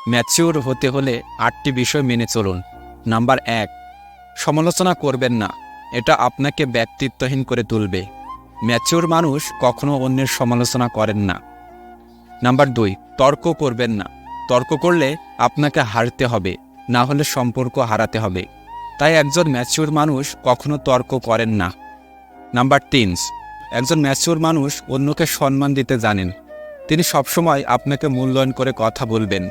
Mature হতে হলে 8টি বিষয় মেনে চলুন। নাম্বার 1, সমালোচনা করবেন না, এটা আপনাকে ব্যক্তিত্বহীন করে তুলবে। ম্যাচিউর মানুষ কখনো অন্যের সমালোচনা করেন না। নাম্বার 2, তর্ক করবেন না, তর্ক করলে আপনাকে হারতে হবে, না হলে সম্পর্ক হারাতে হবে। তাই একজন ম্যাচিউর মানুষ কখনো তর্ক করেন না। নাম্বার 3, একজন ম্যাচিউর মানুষ অন্যকে সম্মান দিতে জানেন। তিনি সবসময় আপনাকে মূল্যায়ন করে কথা বলবেন।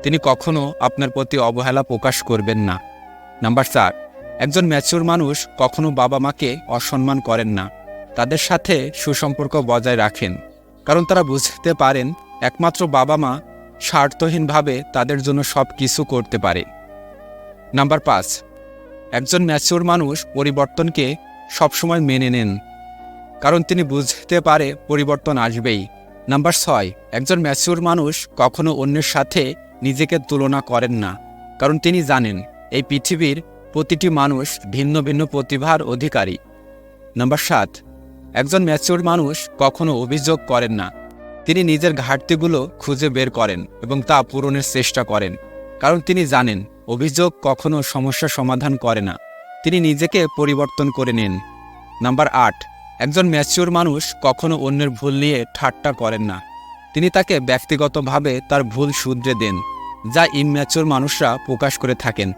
তিনি কখনো আপনার প্রতি অবহেলা প্রকাশ করবেন না। নাম্বার 4, একজন ম্যাচিউর মানুষ কখনো বাবা মাকে অসম্মান করেন না। তাদের সাথে সুসম্পর্ক বজায় রাখেন, কারণ তারা বুঝতে পারেন একমাত্র বাবা মা স্বার্থহীনভাবে তাদের জন্য সব কিছু করতে পারে। নাম্বার 5, একজন ম্যাচিউর মানুষ পরিবর্তনকে সবসময় মেনে নেন, কারণ তিনি বুঝতে পারে পরিবর্তন আসবেই। নাম্বার 6, একজন ম্যাচিউর মানুষ কখনো অন্যের সাথে নিজেকে তুলনা করেন না, কারণ তিনি জানেন এই পৃথিবীর প্রতিটি মানুষ ভিন্ন ভিন্ন প্রতিভার অধিকারী। নাম্বার 7, একজন ম্যাচিউর মানুষ কখনো অভিযোগ করেন না। তিনি নিজের ঘাটতিগুলো খুঁজে বের করেন এবং তা পূরণের চেষ্টা করেন, কারণ তিনি জানেন অভিযোগ কখনো সমস্যা সমাধান করে না, তিনি নিজেকে পরিবর্তন করে নেন। নাম্বার 8, একজন ম্যাচিউর মানুষ কখনো অন্যের ভুল নিয়ে ঠাট্টা করেন না। তিনি তাকে ব্যক্তিগতভাবে তার ভুল শুধরে দেন, যা ইমম্যাচিউর মানুষরা প্রকাশ করে থাকেন।